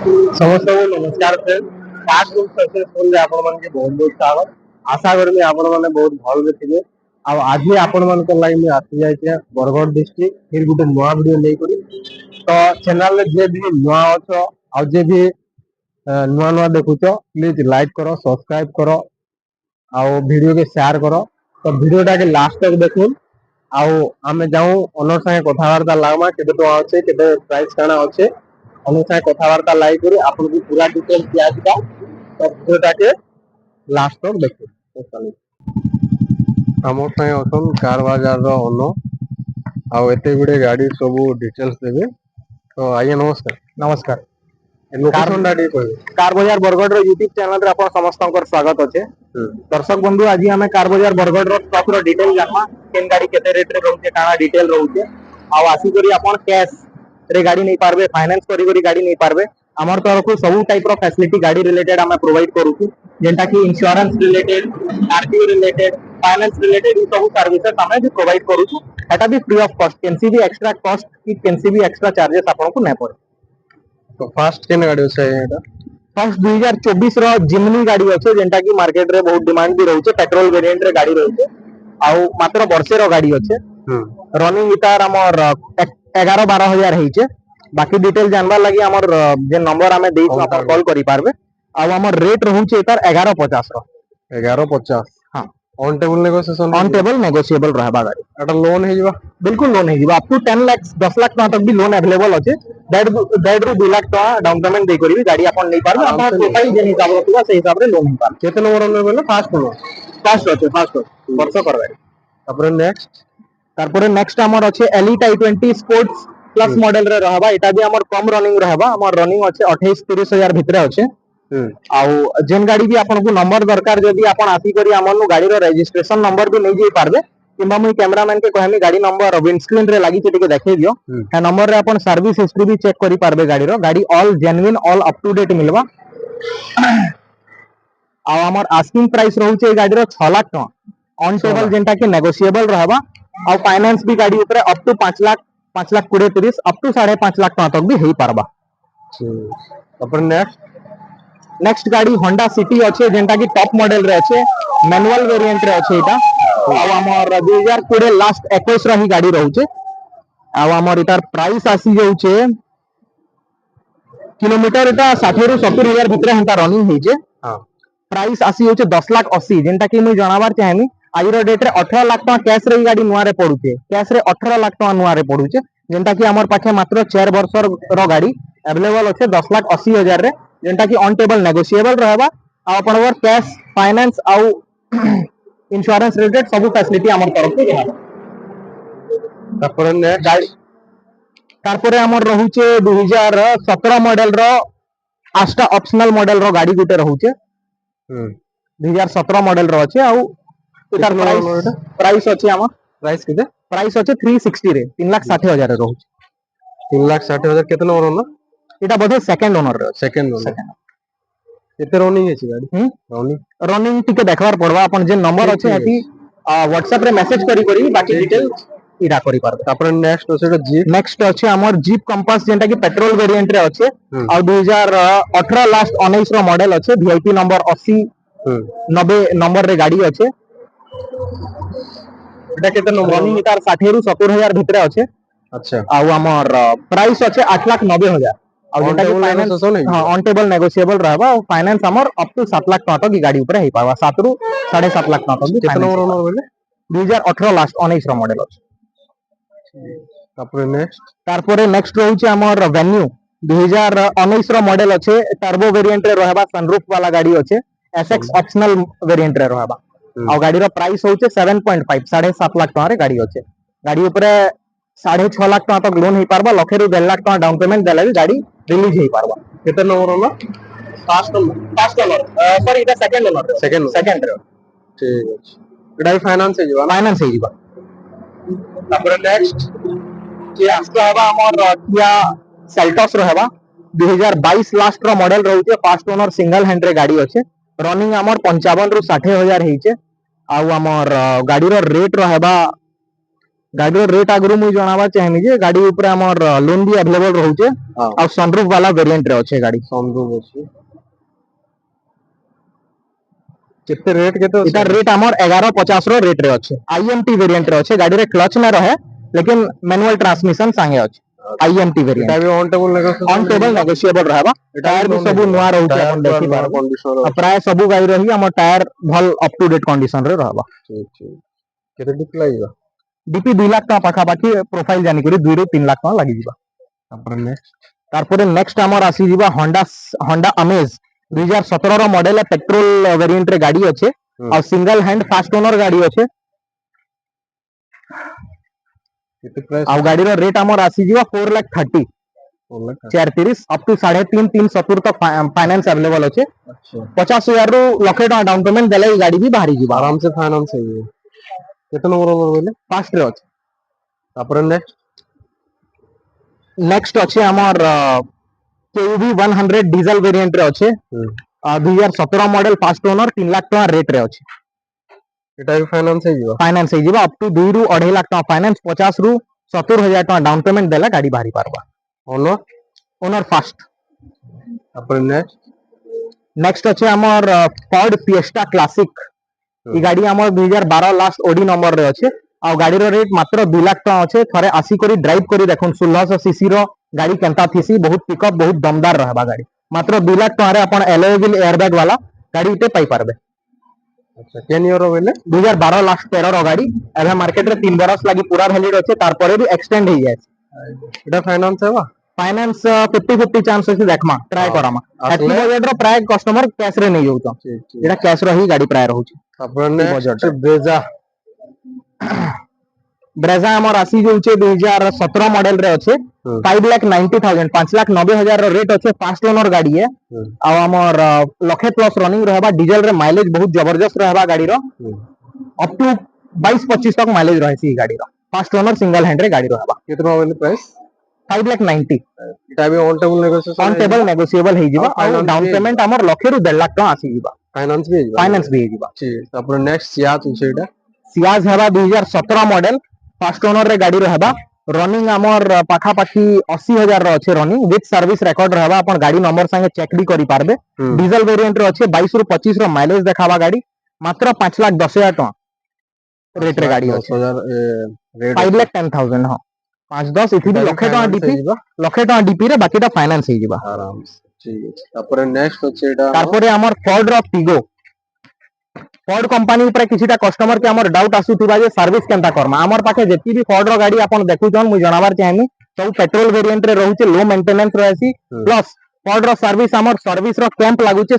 समस्त नमस्कार friend fast food successful रे आपण मानके बहुत बहुत स्वागत आशा करमी आपण माने बहुत भल रे थिबे आ आज आपण मान को लाइन में आसी जाय छै बरगढ़ डिस्ट्रिक्ट फिर गुटे नया वीडियो ले करी तो चैनल रे जे भी नया अछो आ जे भी नया नया देखुचो प्लीज लाइक करो सब्सक्राइब करो आ वीडियो के शेयर करो तो वीडियो टा के लास्ट तक देखुन आउ आमे जाऊ ओनर संगे कथावार्ता लागमा केते तो आछे केते प्राइस काना आछे अनुसार कथावार्ता लाइक करी आपको पूरा डिटेल दिया दिया तो वीडियोटा के लास्ट तक देखो तो चलो हमर संगे असन कार बाजार रो ओनो आ एते गुडे गाड़ी सब डिटेल्स देबे तो आइए नमस्कार नमस्कार लोकेशन टा डी कहबे कार बाजार बरगढ़ रो यूट्यूब चैनल रे आपन समस्त स्वागत अछि दर्शक बंधु आज हमें कार बाजार बरगढ़ रो स्टॉक रो डिटेल जानमा केन गाड़ी केते रेट रे रहउचे काना डिटेल रहउचे आ आसी करी आपन कैश रे गाड़ी नहीं पारबे फाइनेंस करी करी गाड़ी नहीं पारबे हमर तरफ सब टाइप रो फैसिलिटी गाड़ी रिलेटेड हमें प्रोवाइड करू छी जेंटा कि insurance related RTO related finance related सब सर्विसेज हमें भी प्रोवाइड करू छी एटा भी फ्री ऑफ कॉस्ट केनसी भी एक्स्ट्रा कॉस्ट की केनसी भी एक्स्ट्रा चार्जेस आपन को नै पड़े तो फास्ट केन गाड़ी छै एटा फर्स्ट 2024 रो जिमनी गाड़ी अछि जेंटा कि मार्केट रे बहुत डिमांड भी रहउचे पेट्रोल वेरिएंट रे गाड़ी रहउचे आ मात्र वर्षे रो गाड़ी अछि रनिंग इतार हमर 11-12 हजार हेइचे बाकी डिटेल जानबा लागि हमर जे नंबर हमें देइ तो अपन कॉल करि पारबे आ हमर रेट रहउचे इतार 1150 रो 1150 हां on table negotiation on table negotiable रहबा गाड़ी एटा लोन हे जिबा बिल्कुल लोन हे जिबा अप टू 10 लाख 10 लाख तक भी लोन अवेलेबल अछि दैट रू 2 लाख डाउन पेमेंट दे करी गाड़ी अपन नहीं पारबे अपन प्रोफाइल जे हिसाब रो तुवा से हिसाब रे लोन पार केते नंबर ऑनर बोले फास्ट वर्ष करबे तापर नेक्स्ट तारपरे नेक्स्ट हमर अछि elite i20 sports plus model रे रहबा एटा भी हमर कम रनिंग रहबा हमर रनिंग अछि 28-30 हजार भितरे अछि आउ जेन गाड़ी भी आपन को नंबर दरकार जदी आपन आसी करी हमन गाड़ी रो रजिस्ट्रेशन नंबर भी नहीं जे पारबे किबा मुई कैमरामैन के कहमी गाड़ी नंबर विंडस्क्रीन रे लागि टिके देखै दियो ए नंबर रे आपन सर्विस हिस्ट्री भी चेक करी पारबे गाड़ी रो गाड़ी all genuine all up to date मिलबा आ हमर आस्किंग प्राइस रहउ छै गाड़ी रो 6 लाख टका ऑन टेबल जेंटा कि नेगोशिएबल रहबा आ फाइनेंस भी गाड़ी ऊपर up to 5 lakh 20-30 up to 5.5 lakh टका तक भी हेई पारबा तापर नेक्स्ट गाड़ी होंडा सिटी अछि जेंटा कि टॉप मॉडल रे अछि मैनुअल वेरिएंट रे अछि एटा आ हमर 2020 लास्ट 21 रो ही गाड़ी रहउ छै आ हमर इतार प्राइस आसी जाउ छै किलोमीटर एटा 60 ରୁ 70 हजार भितरे हंता रनिंग हेइ छै हां प्राइस आसी होचे 10,80,000 जेंटा कि मुई जणाबार चाहेमी आज रो डेट रे 18 लाख टका कैश रे गाड़ी नुआ रे पडुचे कैश रे 18 लाख टका नुआ रे पडुचे जेंटा कि हमर पाखे मात्र 4 वर्ष रो गाड़ी अवेलेबल अछि 10,80,000 रे जेंटा कि ऑन टेबल नेगोशिएबल रहबा आ आपनवर कैश फाइनेंस आ इंश्योरेंस रिलेटेड सब फैसिलिटी हमर तरफ से रहबा तापर गाड़ी तारपरे हमर रहउचे 2017 मॉडल रो आस्टा ऑप्शनल मॉडल रो गाड़ी गुटे रहउचे 2017 मॉडल रो अछि आ इतार प्राइस अछि हमर प्राइस अछि 360 रे 3,60,000 रे रहउचे 3,60,000 केते नंबर ना एटा बोधे सेकंड ओनर रे सेकंड ओनर केते रनिंग अछि गाड़ी रनिंग टिके देखबार पड़बा अपन जे नंबर अछि एटी व्हाट्सएप रे मैसेज करी बाकी डिटेल इरा करी पारबे तापर नेक्स्ट अछि जीप नेक्स्ट अछि हमर जीप कंपास जेंटा कि पेट्रोल वेरिएंट रे अछि आ 2018 लास्ट 19 रो मॉडल अछि वीआईपी नंबर 80 90 नंबर रे गाड़ी अछि एटा केते नंबर रनिंग इतार 60 ରୁ 70 हजार भितरे अछि अच्छा आ हमर प्राइस अछि 8,90,000 आ जेंटा कि फाइनेंस हां ऑन टेबल नेगोशिएबल रहबा और फाइनेंस हमर अप टू 7 लाख टका तक गाड़ी ऊपर हेई पाबा 7 ରୁ 7.5 लाख टका तक केते नंबर ओनर बोले 2018 लास्ट 19 रो मॉडल अछि तापर नेक्स्ट रहउचे हमर वेन्यू 2019 रो मॉडल अछि टर्बो वेरिएंट रे रहबा सनरूफ वाला गाड़ी अछि एसएक्स ऑप्शनल वेरिएंट रे रहबा आ गाड़ी रो प्राइस होचे 7.5 7.5 लाख टका रे गाड़ी अछि गाड़ी ऊपर 6.5 लाख टका तक लोन हेई पारबा लखे रू 1.5 लाख टका डाउन पेमेंट देले गाड़ी रिलीज हेई पारबा केते नंबर होला फास्ट ओनर सॉरी इटा सेकंड रे ठीक अछि एटा फाइनेंस हेई जिबा तापर नेक्स्ट कि आस्ता हबा हमर किया सेल्टोस रहबा 2022 लास्ट रो मॉडल रहउचे फास्ट ओनर सिंगल हैंड रे गाड़ी अछि रनिंग हमर 55 ରୁ 60 हजार हेइचे आ हमर गाड़ी रो रेट रहबा गाड़ी रेट आगु मुझे जनावा चाहिए जे गाड़ी ऊपर हमर लोन भी अवेलेबल रहउचे हाँ और सनरूफ वाला वेरिएंट रे अच्छे गाड़ी सनरूफ अछि केते रेट केते इतार अछि रेट हमर 1150 रो रेट रे अच्छे आईएमटी वेरिएंट रे अच्छे गाड़ी रे क्लच न रहे लेकिन मैनुअल ट्रांसमिशन संगे अच्छे आईएमटी एटा वेरिएंट भी on table negotiation on table negotiable रहबा टायर भी सब नुआ रहउचे अपन देखि पारबे कंडीशन प्राय सब गाड़ी रही हमर टायर भल अप टू डेट कंडीशन रे रहबा ठीक ठीक केते डिप लागबा डीपी 2 लाख टका पाखा पाखी प्रोफाइल जानि करी 2 ରୁ 3 लाख टका लागि जिबा तापर नेक्स्ट तारपरे नेक्स्ट हमर आसी जिबा होंडा होंडा अमेज 2017 रो मॉडल है पेट्रोल वेरिएंट रे गाड़ी अच्छे और सिंगल हैंड फास्ट ओनर गाड़ी अच्छे केते प्राइस और गाड़ी रो रेट हमर आसी जिबा 4,30,000 430 अप टू 3.5 370 तक फाइनेंस अवेलेबल अच्छे अच्छा 50,000 रू लखे टका डाउन पेमेंट देले ई गाड़ी भी बाहरी जिबा आराम से फाइनेंस है ये केते नंबर बोले फास्ट रे अच्छे तापर नेक्स्ट नेक्स्ट अच्छे हमर केयूवी 100 डीजल वेरिएंट रे अच्छे 2017 मॉडल फास्ट ओनर 3 लाख टका रेट रे अच्छे एटा भी फाइनेंस है जीवा फाइनेंस है जीवा अप टू 2 ରୁ 2.5 लाख टका फाइनेंस 50 ରୁ 70,000 टका डाउन पेमेंट देला गाड़ी बाहरी पारबा ओनर ओनर फास्ट तापर नेक्स्ट अच्छे हमर फोर्ड फिएस्टा क्लासिक ई गाड़ी हमर 2012 लास्ट ओडी नंबर रे अच्छे आ गाड़ी रो रेट मात्र 2 लाख टका अच्छे थरे आसी करी ड्राइव करी देखुन 1600 सीसी रो गाड़ी केंता थीसी बहुत पिकअप बहुत दमदार रहबा गाड़ी मात्र 2 लाख टका रे अपन एलॉय व्हील एयरबैग वाला गाड़ी इते पाई पारबे अच्छा केन ईयर रो बोले 2012 लास्ट 13 रो गाड़ी एबे मार्केट रे 3 बरस लागि पूरा वैलिड अच्छे तार परे भी एक्सटेंड हो जाए एटा फाइनेंस है बा फाइनेंस 50-50 चांस अछि देखमा ट्राई करामा आसले? एथि बजट रो प्राय कस्टमर कैश रे नै जाउछ ठीक ठीक जेटा कैश रो ही गाड़ी प्राय रहउछ तापर बजट नेक्स्ट ब्रेजा ब्रेजा हमर आसी जाउछे 2017 मॉडल रे अच्छे 5,90,000 5,90,000 रो रेट अच्छे फास्ट ओनर गाड़ी है आ हमर लखे प्लस रनिंग रहबा डीजल रे माइलेज बहुत जबरदस्त रहबा गाड़ी रो अप टू 22-25 तक माइलेज रहे सी गाड़ी रो फास्ट ओनर सिंगल हैंड रे गाड़ी रहबा कितना बोले प्राइस 5,90,000 एटा भी on table negotiation on table negotiable हे जिबा और और डाउन finance भी पेमेंट हमर लखे ରୁ 1.5 लाख टका आसी जिबा फाइनेंस भी फाइनेंस भी हे जिबा ठीक तापर नेक्स्ट सियाज उछे एटा सियाज हेबा 2017 मॉडल फास्ट ओनर रे गाड़ी रहबा रनिंग हमर पाखा पाखी 80,000 रो अच्छे रनिंग विथ सर्विस रिकॉर्ड रहबा अपन गाड़ी नंबर संगे चेक भी करि पारबे डीजल वेरिएंट रो अच्छे 22 ରୁ 25 रो माइलेज देखाबा गाड़ी मात्र 5,10,000 टका रेट रे गाड़ी अच्छे 5,10,000 हां 5-10 इथि भी लखे टका डीपी लखे टका डीपी रे बाकीटा फाइनेंस हे जिबा आराम से ठीक है तापर नेक्स्ट होचे एटा तारपरे हमर फोर्ड रो पिगो फोर्ड कंपनी ऊपर किछिटा कस्टमर के हमर डाउट आसुथिबा जे सर्विस केनता करमा हमर पाखे जेति भी फोर्ड रो गाड़ी अपन देखुछन मु जनावर चाहनी सब पेट्रोल वेरिएंट रे रहउचे लो मेंटेनेंस रहसी प्लस फोर्ड रो सर्विस हमर सर्विस रो कैंप लागुचे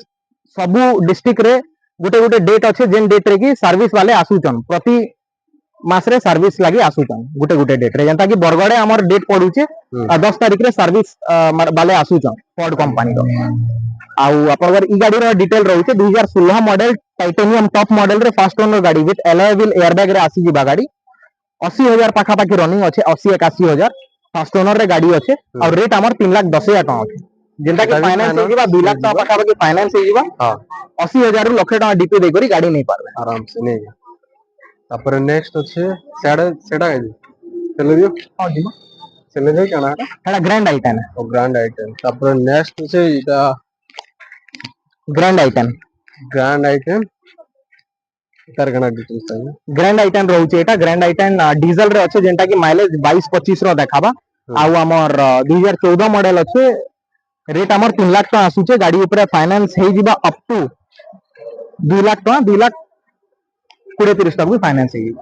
सबु डिस्ट्रिक्ट रे गुटे गुटे डेट अच्छे जेन डेट रे की सर्विस वाले आसुचन प्रति मास रे सर्विस लागि आसुचन गुटे गुटे डेट रे जनता की बरगड़े हमर डेट पडुचे 10 तारिख रे सर्विस वाले आसुचन फोर्ड कंपनी रो आउ आपनकर ई गाड़ी रो डिटेल रहउचे 2016 मॉडल टाइटेनियम टॉप मॉडल रे फास्ट ओनर गाड़ी विथ एलॉय व्हील एयरबैग रे आसी जिबा गाड़ी 80,000 पाखा पाखी रनिंग अच्छे 80-81,000 फास्ट ओनर रे गाड़ी अच्छे और रेट हमर 3,10,000 टका अच्छे जेंता की फाइनेंस हे जिबा 2 लाख टका पाखा पाखी फाइनेंस हे जिबा हां 80,000 रू लखे टका डीपी दे करी गाड़ी नै पारबे आराम से नहीं तापर नेक्स्ट होचे सेडा है चले दियो हां जिबा चले दियो काना एटा ग्रैंड आइटन है और ग्रैंड आइटम तापर नेक्स्ट होचे इटा ग्रैंड आइटम तार गना डिटेल्स चाहिए ग्रैंड आइटन रहउचे एटा ग्रैंड आइटन डीजल रे अच्छे जेंटा की माइलेज 22-25 रो देखाबा आउ हमर 2014 मॉडल अच्छे रेट हमर 3 लाख टका आसुचे गाड़ी ऊपर फाइनेंस हे जिबा अप टू 2 लाख टका 2 लाख 20-30 तक भी फाइनेंस हे जिबा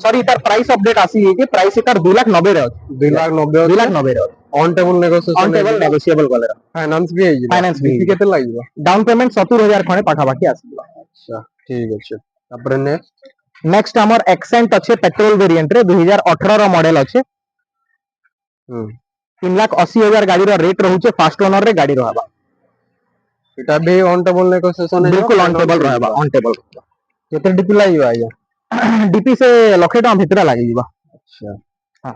सॉरी तार प्राइस अपडेट आसी है कि प्राइस तार 2,90,000 रे 2,90,000 2,90,000 रे on table negotiation on table negotiable colour finance भी है फाइनेंस भी डीपी केते लागिबा डाउन पेमेंट 70,000 खणे पाखा पाखी आसी अच्छा ठीक अछि तापर नेक्स्ट हमर एक्सेंट अच्छे पेट्रोल वेरिएंट रे 2018 रो मॉडल अच्छे 3,80,000 गाड़ी रो रेट रहउचे फास्ट ओनर रे गाड़ी रहबा एटा भी ऑन टेबल नेगोशिएशन बिल्कुल ऑन टेबल रहबा ऑन टेबल केते डीपी लागिबा आया डीपी से लखे टका भितरा लागि जिबा अच्छा हां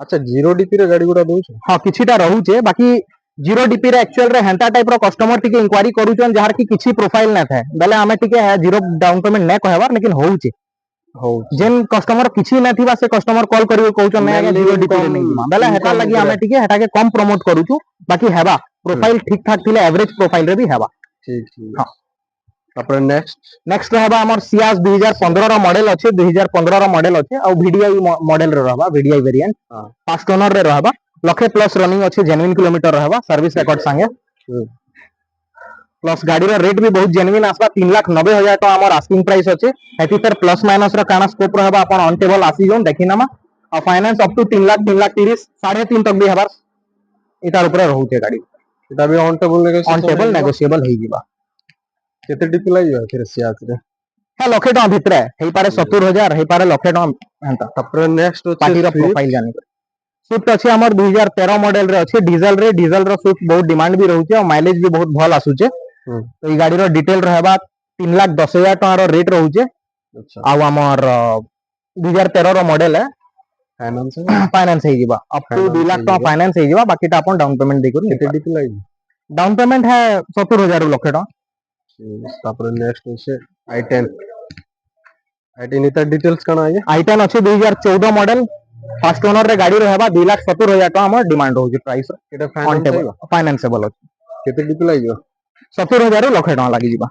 अच्छा जीरो डीपी रे गाड़ी गुडा दोछ हां किछिटा रहउचे बाकी जीरो डीपी रे एक्चुअल रे हेंता टाइप रो कस्टमर टिके इंक्वायरी करूचन जहार की किछि प्रोफाइल न थाए बेले हमें टिके जीरो डाउन पेमेंट न कहबार लेकिन होउचे हो जेन कस्टमर किछि नै थिबा से कस्टमर कॉल करियो कहउछन नै आगे Mainly जीरो डीपी रे income- नै जिमा बेला हेता income लगी ଉପରେ- हमें टिके हेटा के कम प्रमोट करूछु बाकी हेबा प्रोफाइल ठीक ठाक थिले एवरेज प्रोफाइल रे भी हेबा ठीक ठीक हाँ। तापर नेक्स्ट नेक्स्ट रहबा हमर सियास 2015 रो मॉडल अछि 2015 रो मॉडल अछि आ वीडीआई मॉडल रे रहबा वीडीआई वेरिएंट हां फास्ट ओनर रे रहबा लखे प्लस रनिंग अछि जेन्युइन किलोमीटर रहबा सर्विस रिकॉर्ड संगे प्लस गाड़ी रो रेट भी बहुत जेन्युइन आसबा 3,90,000 टका हमर आस्किंग प्राइस अछि हेती फेर प्लस माइनस रो काना स्कोप रहबा अपन ऑन टेबल आसी जोन देखिनामा आ फाइनेंस अप टू 3,00,000 3,30,000 3.5 तक भी हेबार इतार ऊपर रहउते गाड़ी एटा भी on table on table negotiable हे जिबा केते डिपी लागियो फिर सियास रे है लखे टका भितरे हेई पारे 70,000 हेई पारे लखे टका हेंता तापर नेक्स्ट होचे पार्टी रो प्रोफाइल जानि स्विफ्ट अछि हमर 2013 मॉडल रे अछि डीजल रो स्विफ्ट बहुत डिमांड भी रहउचे और माइलेज भी बहुत भल आसुचे तो ई गाड़ी रो डिटेल रहबा 3,10,000 टका रो रेट रहउचे अच्छा आ हमर 2013 रो मॉडल है फाइनेंस फाइनेंस हे जिबा अप टू 2 लाख टका फाइनेंस हे जिबा बाकी टा अपन डाउन पेमेंट दे करी केते डिपी लागि डाउन पेमेंट है 70,000 लखे टका तापर नेक्स्ट होचे i10 i10 इता डिटेल्स कना आइए i10 अछि 2014 मॉडल फर्स्ट ओनर रे गाड़ी रहबा 2,70,000 टका हमर demand रहउचे price Etah on finance table फाइनेंसेबल अछि केते डिपी लागियो 70,000 लखे टका लागि जिबा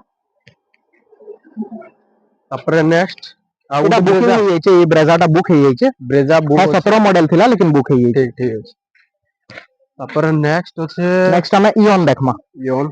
तापर नेक्स्ट आ एटा गुटे बुकिंग ब्रेजा हे जाइछे ई ब्रेजाटा बुक हे जाइछे ब्रेजा बुक है 17 मॉडल थिला लेकिन बुक हे जाइछे ठीक ठीक अछि तापर नेक्स्ट होचे नेक्स्ट हमें इओन देखमा योन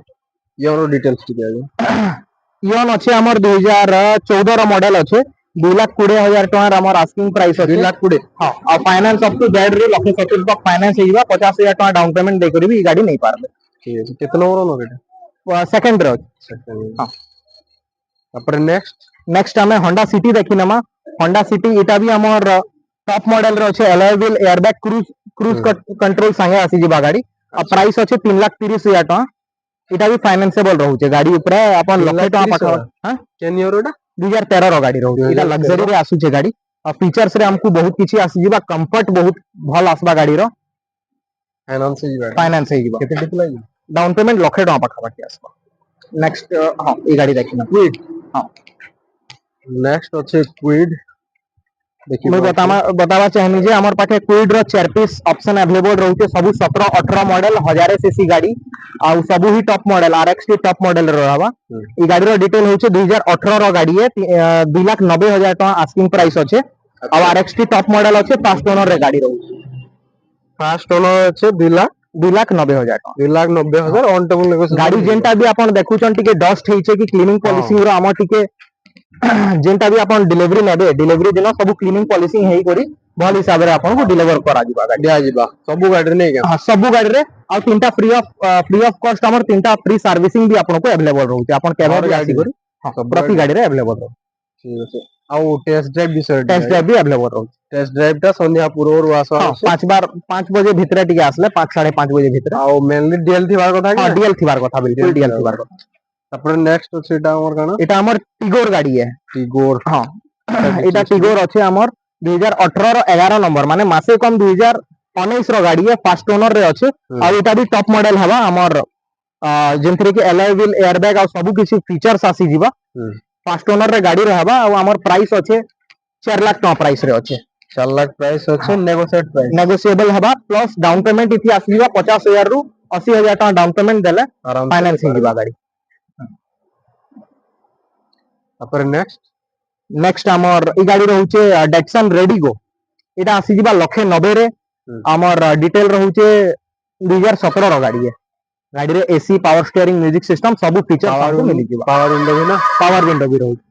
योन डिटेल्स टिके आइए इओन अछि हमर 2014 रो मॉडल अछि 2,20,000 टका हमर आस्किंग प्राइस 2 अछि लाख 20 हां आ फाइनेंस अप टू जेड रे लखे 70 तक फाइनेंस हे जिबा 50,000 टका डाउन पेमेंट दे करी भी ई गाड़ी नहीं पारबे ठीक अछि केते नंबर नो बेटा सेकंड रो सेकंड हां तापर नेक्स्ट नेक्स्ट हमें होंडा सिटी देखिनमा होंडा सिटी इटा भी हमर टॉप मॉडल रो अछि alloy wheel airbag cruise control संगे आसी जिबा गाड़ी आ प्राइस अछि 3,30,000 टका इटा भी फाइनेंसेबल रहउचे गाड़ी ऊपर अपन 3 लखे लाख टका 30 पाखा हजार हां केन ईयर एटा 2013 रो गाड़ी रहउचे इटा 2013 लग्जरी रे आसुचे गाड़ी आ फीचर्स रे हमकु बहुत किछि आसी जिबा कंफर्ट बहुत भल आसबा गाड़ी रो फाइनेंस ही बेटा फाइनेंस हे जिबा केते डिपी लागि डाउन पेमेंट लखे टका पाखा पाखी आसबा नेक्स्ट हां ई गाड़ी देखिना क्विड हां नेक्स्ट होचे क्विड मैं बतावा चाहनी जे हमर पाखे क्विड रो 4 पीस ऑप्शन अवेलेबल रहउचे सबु 17 18 मॉडल 1000 सीसी गाड़ी आ सबु ही top model RX T top model रहबा ई गाड़ी रो डिटेल होचे 2018 रो गाड़ी है 2,90,000 टका आस्किंग प्राइस अछि आ आरएक्स टी टॉप मॉडल अछि फास्ट ओनर रे गाड़ी रहउचे फास्ट ओनर होचे 2 लाख 2,90,000 टका 2,90,000 ऑन टेबल नेगोशिएबल गाड़ी जेनटा भी अपन देखुचन टिके डस्ट हेइचे कि क्लीनिंग पॉलिशिंग रो हमर टिके जेनटा भी अपन डिलीवरी नेबे डिलीवरी दिन सब क्लीनिंग पॉलिशिंग हेई करी भल हिसाब रे आपन को डिलीवर करा दिबा गाड़ी दिया जिबा सब गाड़ी नै के हां सब गाड़ी रे आ तीनटा फ्री ऑफ कॉस्ट हमर तीनटा फ्री सर्विसिंग भी आपन को अवेलेबल रहउचे आपन केबे हर भी गाड़ी आसी रे करी हां प्रति गाड़ी रे अवेलेबल रहउ ठीक अछि आउ टेस्ट ड्राइव विषय टेस्ट ड्राइव भी अवेलेबल रहउचे टेस्ट ड्राइव टा संध्या पूर्व आसा हां 5 बजे भितरे टिके आसले 5 5:30 बजे भितरे आउ मेनली डीएल थिबार कथा कि हां डीएल थिबार कथा बिल्कुल डीएल थिबार कथा तापर नेक्स्ट होचे एटा हमर काना एटा हमर टिगोर गाड़ी है टिगोर हां एटा टिगोर अछि हमर 2018 रो 11 नंबर माने मासे कम 2019 रो गाड़ी है फास्ट ओनर रे अछि आ एटा भी टॉप मॉडल हवा हमर जेंथरे कि अलॉय व्हील एयरबैग आ सब किछि फीचर्स आसी जिबा फास्ट ओनर रे गाड़ी रहबा आ हमर प्राइस अछि 4 लाख टका प्राइस रे अछि 4 लाख प्राइस होचे नेगोशिएट प्राइस नेगोशिएबल हवा प्लस डाउन पेमेंट इथि आसी जिबा 50,000 रु 80,000 टका डाउन पेमेंट देले आराम से फाइनेंस हे जिबा गाड़ी तापर नेक्स्ट हमर ई गाड़ी रहउचे डेक्सन रेडिगो एटा आसी जिबा लखे 90 रे हमर डिटेल रहउचे 2017 रो गाड़ी है गाड़ी रे AC power steering music system सब फीचर हमको मिली जिबा पावर विंडो भी ना पावर विंडो भी रहउचे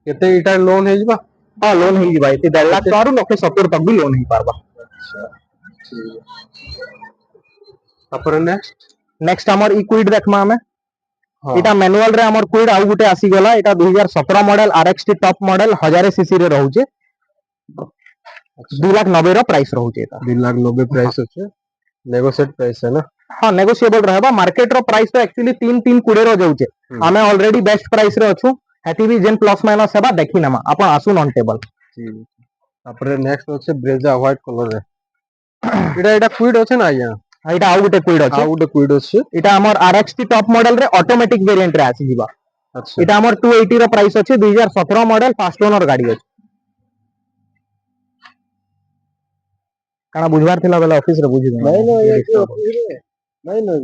केते इटा लोन हे जिबा हां लोन हे जिबा इति 1.5 लाख टका रु लखे 70 तक भी लोन हे पारबा अच्छा ठीक तापर नेक्स्ट हमर ई क्विड देखमा हमें हां एटा मैनुअल रे हमर क्विड आउ गुटे आसी गला एटा 2017 model RX T top model 1000 CC रे रहउचे 2,90,000 रो प्राइस रहउचे एटा 2,90,000 प्राइस होचे नेगोशिएट प्राइस है ना हां नेगोशिएबल रहबा मार्केट रो प्राइस तो एक्चुअली 3,20 रो जाउचे हमें ऑलरेडी बेस्ट प्राइस रे अछु हेती भी जेन प्लस माइनस हेबा देखि नेमा अपन आसुन ऑन टेबल ठीक तापर नेक्स्ट होचे ब्रेजा व्हाइट कलर रे एटा क्विड होचे ना आया एटा आउ गुटे क्विड अछि आ गुटे क्विड होचे एटा हमर आरएक्स टी टॉप मॉडल रे ऑटोमेटिक वेरिएंट रे आसी जिबा अच्छा এটা আমার 280 ର প্রাইস ଅଛି 2017 মডেল ফার্স্ট ওনর গাড়ি ଅଛି কাଣା বুঝবার ଥିଲା বেলা অফিস রে বুঝি नहीं नहीं ये जो नहीं नहीं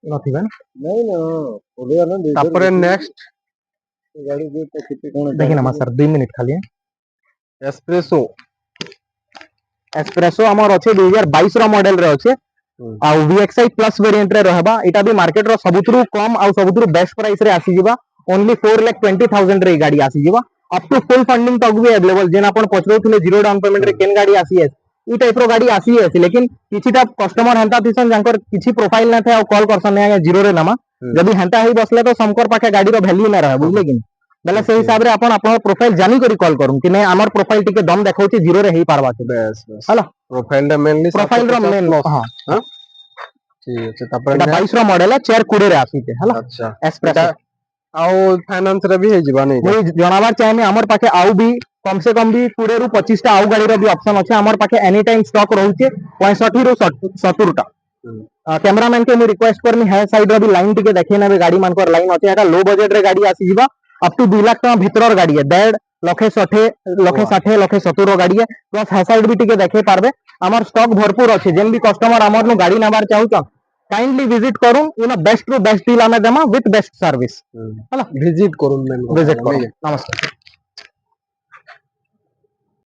ନଥିବେ नहीं ना ओलिया ना तापर नेक्स्ट गाड़ी जो तो कितने कोण देखिन हम सर 2 मिनिट खाली एस्प्रेसो एस्प्रेसो हमर अछि 2022 रो मॉडल रे अछि आ VXI प्लस वेरिएंट रे रहबा एटा भी मार्केट रो सबुतरु कम आ सबुतरु बेस्ट प्राइस रे आसी जिबा ओनली 4,20,000 रे गाड़ी आसी जिबा अप टू फुल फंडिंग तक भी अवेलेबल जेन अपन पचरौथिले जीरो डाउन पेमेंट रे केन गाड़ी आसी है ई टाइप रो गाड़ी आसी है लेकिन किछिटा कस्टमर हंता थिसन जानकर किछि प्रोफाइल ना थे आ कॉल करसन ने जीरो रे नामा जदी हंता ही बसले तो समकर पाखे गाड़ी रो वैल्यू ना रहे बुझले कि बेले से हिसाब रे अपन अपन प्रोफाइल जानी करी कॉल करूं कि नै हमर प्रोफाइल टिके दम देखाउची जीरो रे ही पारबा के बस बस हला प्रोफाइल दा मेनली प्रोफाइल रो मेन हां ठीक है तापर एटा 22 रो मॉडल है 420 रे आसी के हला अच्छा एस्प्रेसो आउ फाइनेंस रे भी है जीवा नहीं मुई जणाबार चाहे हमर पाखे आउ भी कम से कम भी 20 रु 25 टा आउ गाड़ी रो भी ऑप्शन अछि हमर पाखे एनी टाइम स्टॉक रहउचे 65 रु 70 टा कैमरामैन के मु रिक्वेस्ट करनी है साइड रो भी लाइन टिके देखै नेबे गाड़ी मानकर लाइन अछि एटा लो बजट रे गाड़ी आसी जीवा अप टू 2 लाख टका भितरर गाड़ी है 1.5 लखे 60 लखे 70 रो गाड़ी है प्लस है साइड भी टिके देखै पारबे हमर स्टॉक भरपूर अछि जेन भी कस्टमर हमर नु गाड़ी नबार चाहू काइंडली विजिट करूं बेस्ट टू बेस्ट डील हमें देमा विथ बेस्ट सर्विस विजिट करूं विजिट करूं नमस्कार